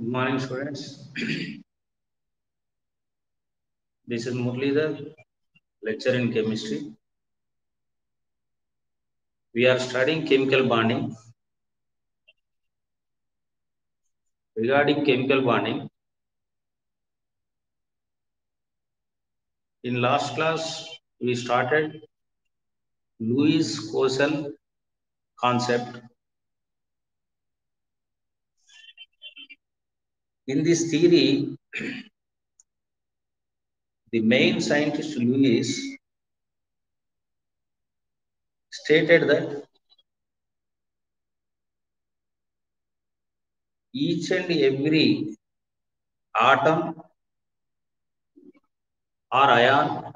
Good morning, students. This is Murlidhar, lecturer in chemistry. We are studying chemical bonding. Regarding chemical bonding, in last class we started Lewis-Coasel concept. In this theory, the main scientist Lewis stated that each and every atom or ion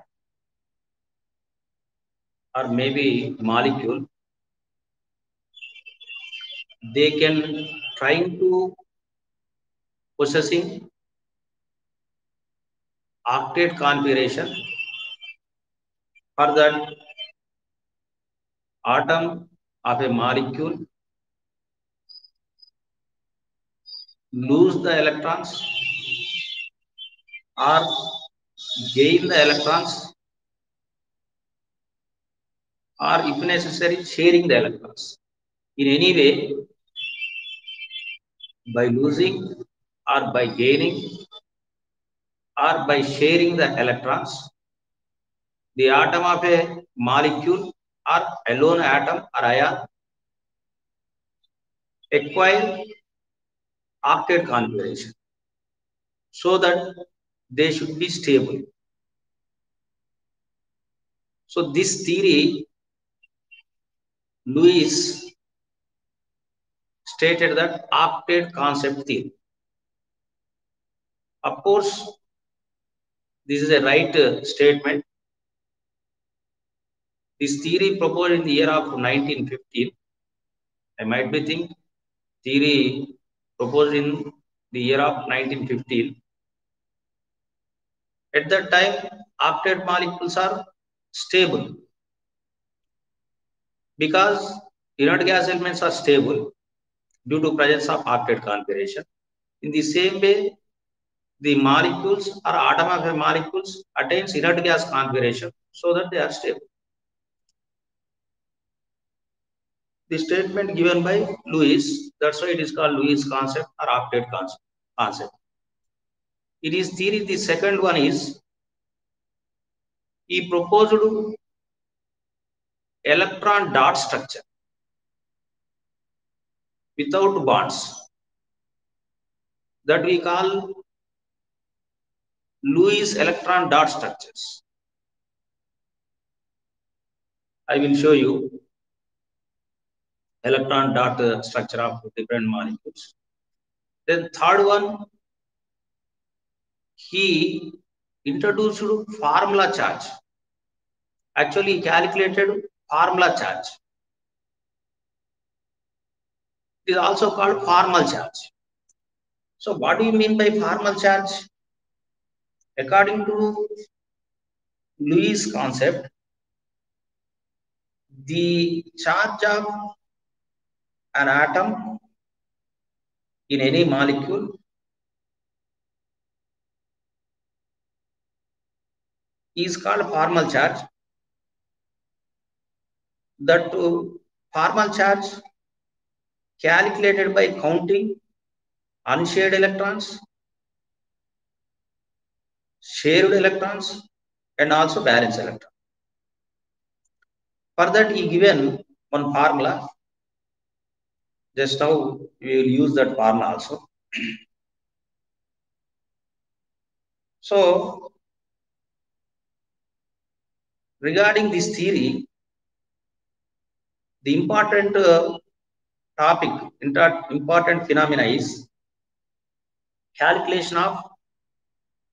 or maybe molecule, they can try to possessing octet configuration for that atom of a molecule lose the electrons or gain the electrons or if necessary sharing the electrons in any way by losing or by gaining or by sharing the electrons, the atom of a molecule or alone atom or ion acquire octet configuration so that they should be stable. So this theory, Lewis stated that octet concept theory. Of course, this is a right statement. This theory proposed in the year of 1915. I might be think theory proposed in the year of 1915. At that time, octet molecules are stable because inert gas elements are stable due to presence of octet configuration. In the same way, the molecules or atom of a molecules attains inert gas configuration so that they are stable. The statement given by Lewis, that's why it is called Lewis concept or octet concept. It is theory. The second one is he proposed electron dot structure without bonds that we call Lewis electron dot structures. I will show you electron dot structure of different molecules. Then third one, he introduced formula charge. Actually, he calculated formula charge. It is also called formal charge. So what do you mean by formal charge? According to Lewis concept, the charge of an atom in any molecule is called formal charge. That formal charge calculated by counting unshared electrons, shared electrons, and also valence electrons. For that, he given one formula. Just now we will use that formula also. So regarding this theory, the important topic, important phenomena is calculation of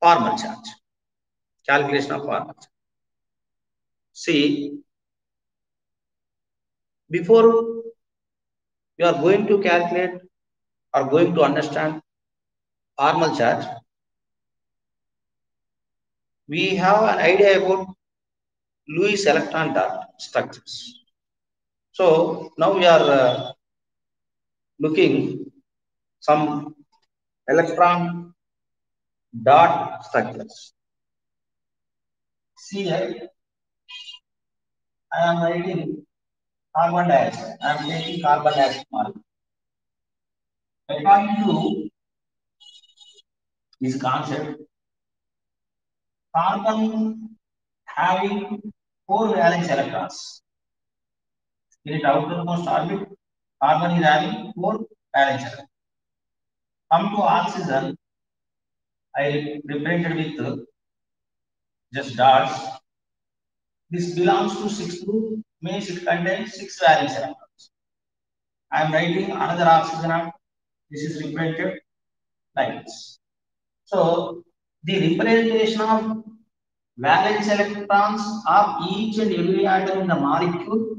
formal charge. Calculation of formal charge. See, before you are going to calculate or going to understand formal charge, we have an idea about Lewis electron dot structures. So now we are looking some electron dot structures. See here, I am writing carbon dioxide. I am taking carbon dioxide molecule. According to this concept, carbon having 4 valence electrons in its outermost orbit. Carbon is having 4 valence electrons. Come to oxygen, I represented with just dots. This belongs to 6th group, means it contains 6 valence electrons. I am writing another oxygen atom. This is represented like this. So the representation of valence electrons of each and every atom in the molecule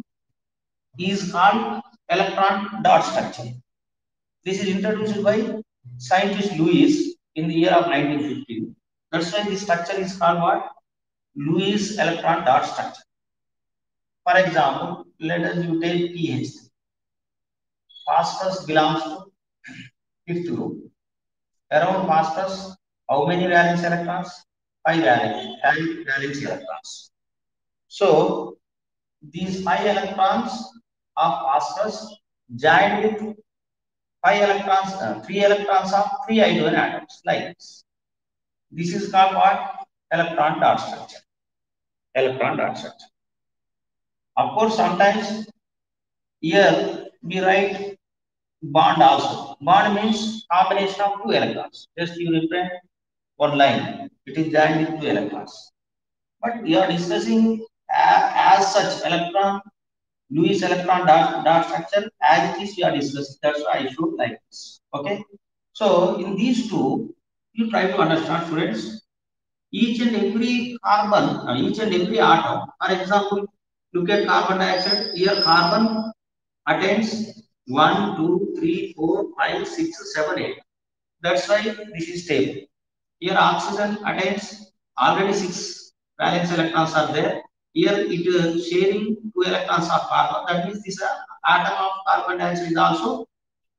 is called electron dot structure. This is introduced by scientist Lewis in the year of 1915. That's why this structure is called what? Lewis electron dot structure. For example, let us you take pH. Phosphorus belongs to 5th group. Around phosphorus, how many valence electrons? 5 valence electrons. So these 5 electrons of phosphorus joined with 5 electrons, 3 electrons of 3 hydrogen atoms like this. This is called what? Electron dot structure. Electron dot structure. Of course, sometimes here we write bond also. Bond means combination of 2 electrons. Just you represent one line. It is joined with 2 electrons. But we are discussing as such electron, Lewis electron dot structure as it is we are discussing. That's why I showed like this. Okay. So in these two, you try to understand, students. Each and every carbon, each and every atom. For example, look at carbon dioxide. Here, carbon attains 1, 2, 3, 4, 5, 6, 7, 8. That's why this is stable. Here, oxygen attains already 6 valence electrons are there. Here, it is sharing 2 electrons of carbon. That means this atom of carbon dioxide is also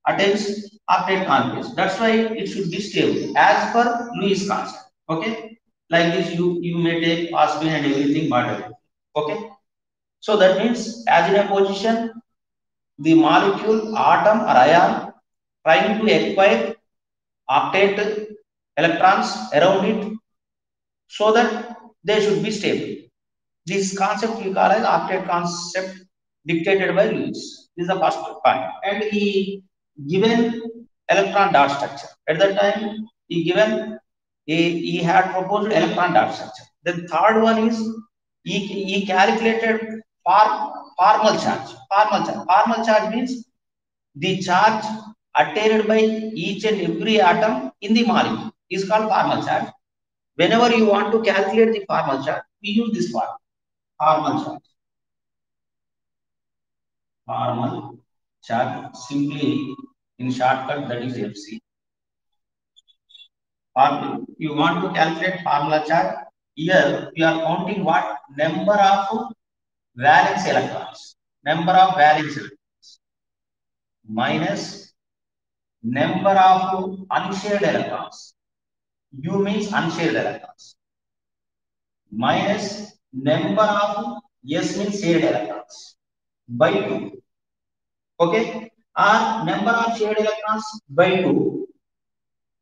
attains octet confidence. That's why it should be stable as per Lewis concept. Okay, like this you may take phosphine and everything water. Okay, so that means as in a position the molecule atom or ion trying to acquire octet electrons around it so that they should be stable. This concept we call as octet concept dictated by Lewis. This is the first point. And he given electron dot structure. At that time, he had proposed electron dot structure. Then third one is he calculated formal charge. Formal charge means the charge attained by each and every atom in the molecule is called formal charge. Whenever you want to calculate the formal charge, we use this formula. Formal charge. Formal charge simply in shortcut that is FC. You want to calculate formula charge. Here we are counting what? Number of valence electrons. Number of valence electrons minus number of unshared electrons. U means unshared electrons. Minus number of S means shared electrons by 2. Okay, or number of shared electrons by 2.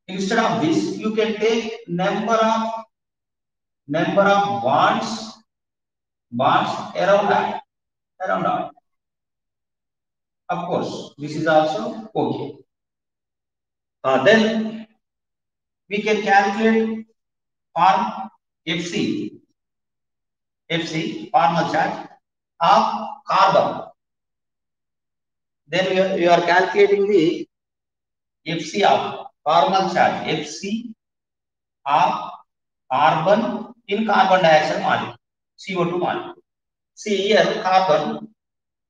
Instead of this, you can take number of bonds around I. Of course, this is also okay. Then we can calculate form FC formal charge of carbon. Then we are calculating the FC of formal charge FC of carbon in carbon dioxide molecule, CO2 molecule. See here, carbon,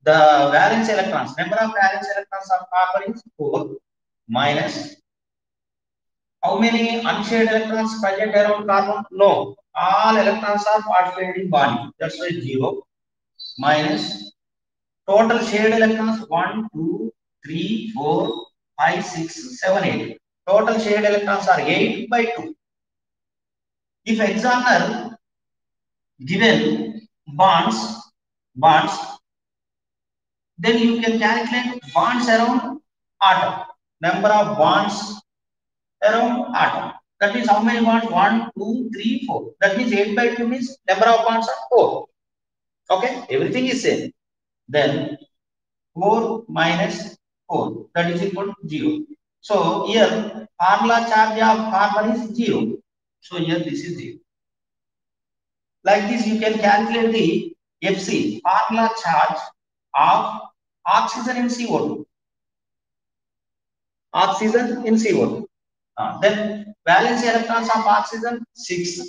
the valence electrons, number of valence electrons of carbon is 4 minus how many unshared electrons present around carbon? No, all electrons are participating in bonding. That's why 0 minus total shared electrons 1, 2, 3, 4, 5, 6, 7, 8. Total shared electrons are 8 by 2. If examiner given bonds, then you can calculate bonds around atom. Number of bonds around atom. That means how many bonds? 1, 2, 3, 4. That means 8 by 2 means number of bonds are 4. Okay, everything is same. Then 4 minus 4, that is equal to 0. So here formula charge of carbon is 0. So here this is 0. Like this you can calculate the FC, formula charge of oxygen in CO2. Oxygen in CO2. Then valence electrons of oxygen 6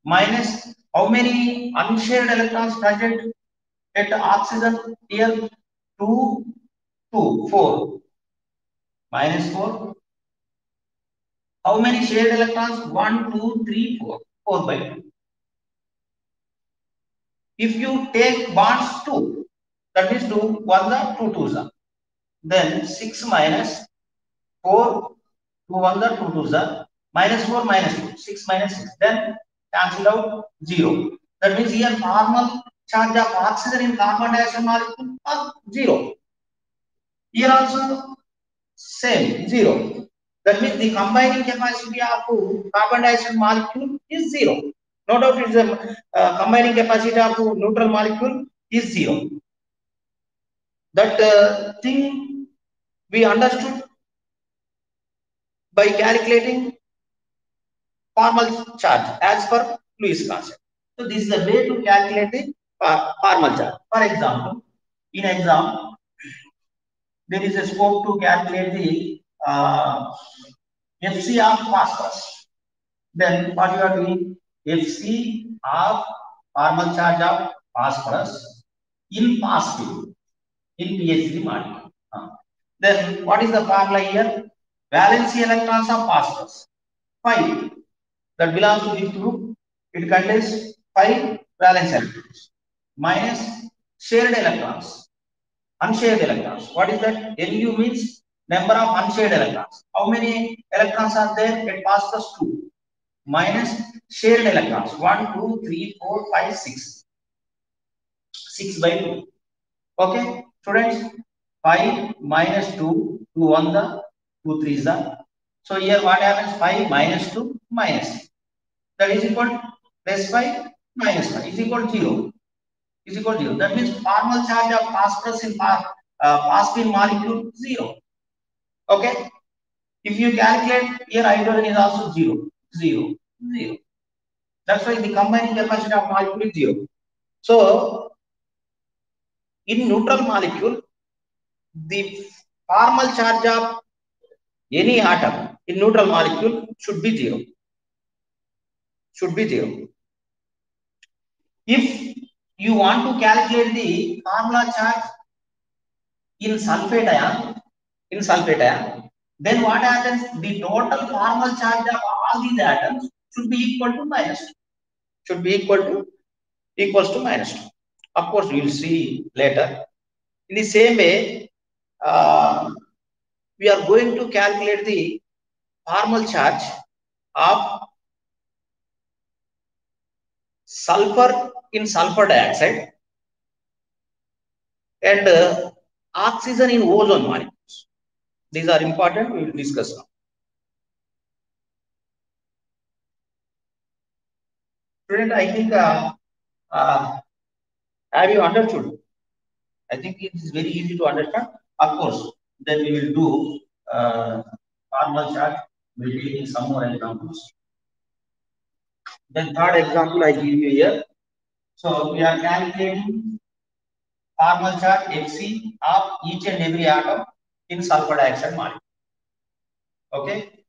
minus how many unshared electrons present at oxygen here 2, 2, 4 minus 4. How many shared electrons? 1, 2, 3, 4. 4 by 2. If you take bonds 2, that means 2 1 the 2 2s are. Then 6 minus 4, 2 1 the 2 2s are. Minus 4 minus 2, 6 minus 6. Then cancel out 0. That means here normal charge of oxygen in carbon dioxide molecule are 0. Here also same 0. That means the combining capacity of carbon dioxide molecule is 0. No doubt it's the combining capacity of neutral molecule is 0. That thing we understood by calculating formal charge as per Lewis concept. So this is the way to calculate the formal charge. For example, in exam, there is a scope to calculate the FC of phosphorus. Then what you are doing? FC of formal charge of phosphorus in positive in pH3 molecule. Then what is the formula here? Valency electrons of phosphorus 5, that belongs to this group. It contains 5 valence electrons minus shared electrons, unshared electrons. What is that? Nu means number of unshared electrons. How many electrons are there at phosphorus? 2 minus shared electrons 1, 2, 3, 4, 5, 6. 6 by 2. Okay, students, 5 minus 2, 2 1 the 2 3 the. So here what happens? 5 minus 2 minus. That is equal to plus 5 minus 5 is equal to 0. Is equal to 0. That means formal charge of phosphorus in phosphine molecule 0. Okay. If you calculate here, hydrogen is also 0. 0. 0. That's why the combining capacity of molecule is 0. So in neutral molecule, the formal charge of any atom in neutral molecule should be 0. Should be 0. If you want to calculate the formula charge in sulfate ion, then what happens? The total formal charge of all these atoms should be equal to minus 2. Should be equals to minus 2. Of course, we will see later. In the same way, we are going to calculate the formal charge of sulfur in sulfur dioxide and oxygen in ozone molecules. These are important. We will discuss now. Student, I think have you understood? I think it is very easy to understand. Of course, then we will do formal chart. We will take some more examples. Then third example I give you here. So we are calculating formal chart FC of each and every atom in sulfur dioxide molecule. Okay.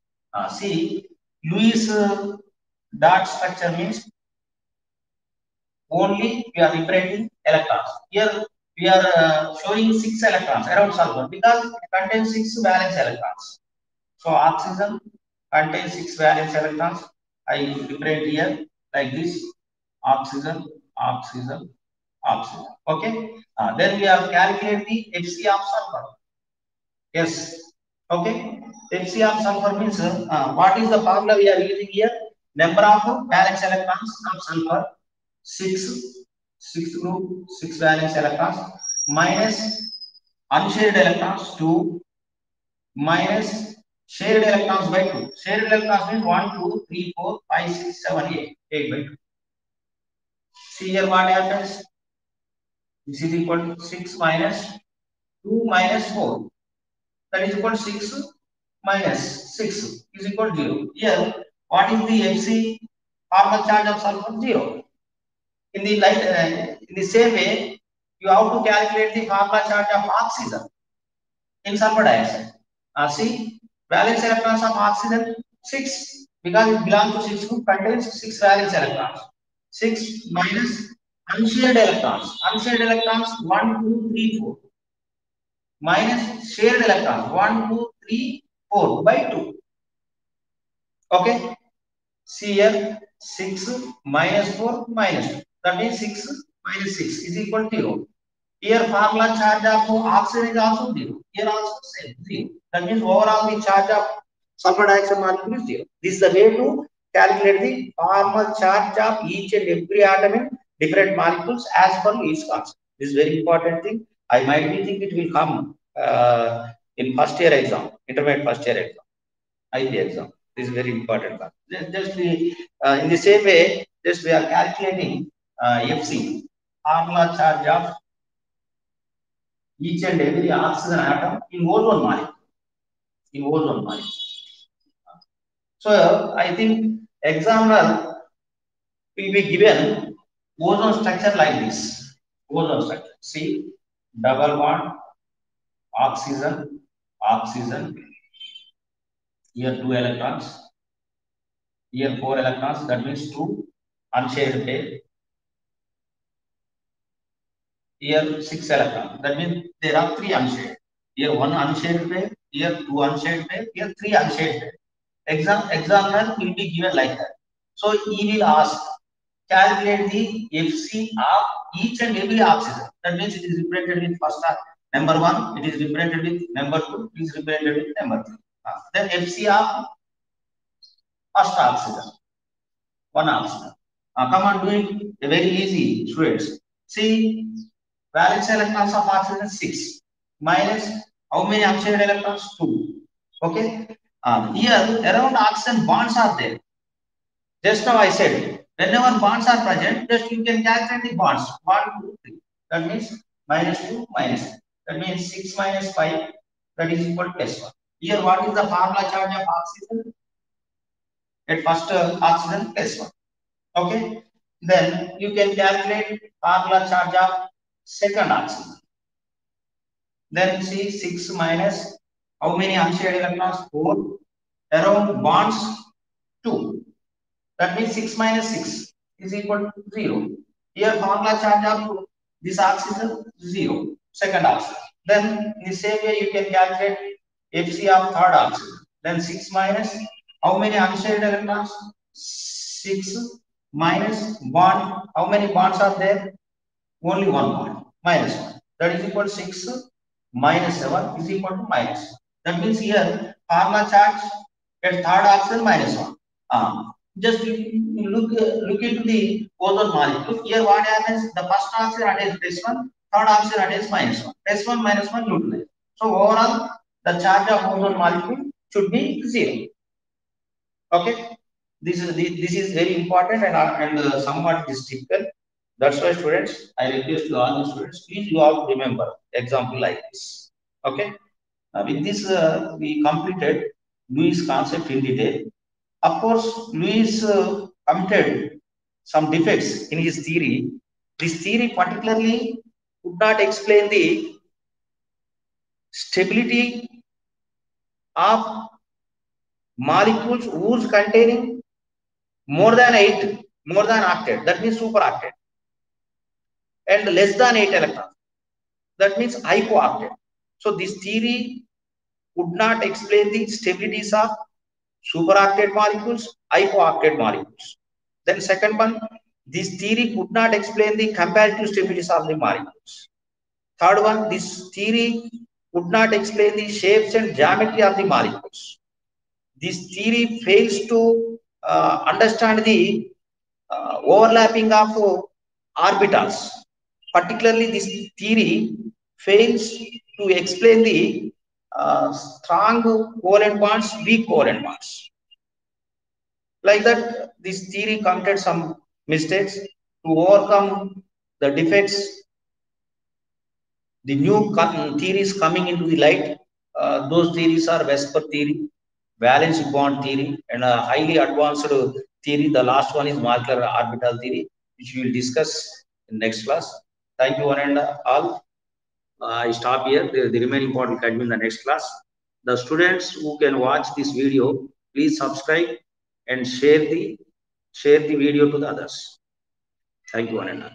See, Lewis dot structure means only we are representing electrons. Here we are showing 6 electrons around sulfur because it contains 6 valence electrons. So oxygen contains 6 valence electrons. I represent here like this: oxygen, oxygen, oxygen. Okay. Then we have calculated the Hc of sulfur. Yes. Okay, Fc of sulfur means what is the formula we are using here? Number of valence electrons of sulfur, 6 group, 6 valence electrons, minus unshaded electrons 2, minus shared electrons by 2. Shared electrons means 1, 2, 3, 4, 5, 6, 7, 8. 8 by 2. See here what happens? This is equal to 6 minus 2 minus 4. That is equal to 6 minus 6 is equal to 0. Here, what is the Fc formal charge of sulfur? 0. In the same way, you have to calculate the formal charge of oxygen in sulfur dioxide. See, valence electrons of oxygen 6 because it belongs to 6 group contains 6 valence electrons. 6 minus unshared electrons. Unshared electrons 1, 2, 3, 4 minus shared electrons 1, 2, 3, 4 by 2. Okay. See here 6 minus 4 minus 2. That means 6 minus 6 is equal to 0. Here formula charge of oxygen is also 0. Here also same 0. That means overall the charge of sulfur dioxide molecule is 0. This is the way to calculate the formal charge of each and every atom in different molecules as per Lewis constant. This is very important thing. I might be think it will come in first year exam, intermediate first year exam, IB exam. This is very important. Just in the same way, just we are calculating Fc, formula charge of each and every oxygen atom in ozone molecule. In ozone molecule. So I think examiner will be given ozone structure like this. Ozone structure. See, double bond, oxygen, oxygen. Here 2 electrons. Here 4 electrons. That means 2 unshaded pair. Here 6 electrons. That means there are 3 unshaded. Here 1 unshaded pair. Here 2 unshaded pair. Here 3 unshaded pair. Examiner will be given like that. So he will ask, calculate the Fc of each and every oxygen. That means it is represented with first number 1, it is represented with number 2, it is represented with number 3. Then Fc of first oxygen, 1 oxygen. Come on, do it very easy, students. See, valence electrons of oxygen 6 minus how many unshaded electrons? 2. Okay. Here around oxygen bonds are there. Just now I said, whenever bonds are present, just you can calculate the bonds. 1, 2, 3. That means minus 2, minus 2. That means 6 minus 5. That is equal to plus 1. Here, what is the formula charge of oxygen? At first oxygen plus 1. Okay. Then you can calculate formula charge of second oxygen. Then see 6 minus how many unshaded electrons? 4. Around bonds 2. That means 6 minus 6 is equal to 0. Here formula charge of this oxygen 0. Second oxygen. Then in the same way you can calculate Fc of third oxygen. Then 6 minus how many unshaded electrons? 6 minus bond. How many bonds are there? Only one bond. Minus 1. That is equal to 6 minus 7 is equal to minus 1. That means here formula charge at third oxygen minus 1. Just look into the ozone molecule. Here what happens? The first oxygen attains plus 1, third oxygen attains minus 1. Plus 1 minus 1 neutralize. So overall the charge of ozone molecule should be 0. Okay. This is very important and somewhat difficult. That's why students, I request to all the students, please you all remember example like this. Okay. With this, we completed Lewis concept in detail. Of course, Lewis committed some defects in his theory. This theory particularly could not explain the stability of molecules whose containing more than octet, that means superoctet, and less than 8 electrons, that means hypooctet. So this theory could not explain the stabilities of superoctet molecules, hypooctet molecules. Then second one, this theory could not explain the comparative stabilities of the molecules. Third one, this theory could not explain the shapes and geometry of the molecules. This theory fails to understand the overlapping of orbitals. Particularly, this theory fails to explain the strong covalent bonds, weak covalent bonds. Like that, this theory committed some mistakes. To overcome the defects, the new theories coming into the light. Those theories are VSEPR theory, valence bond theory, and a highly advanced theory. The last one is molecular orbital theory, which we will discuss in next class. Thank you one and all. I stop here. The remaining part will continue in the next class. The students who can watch this video, please subscribe and share the video to the others. Thank you one and all.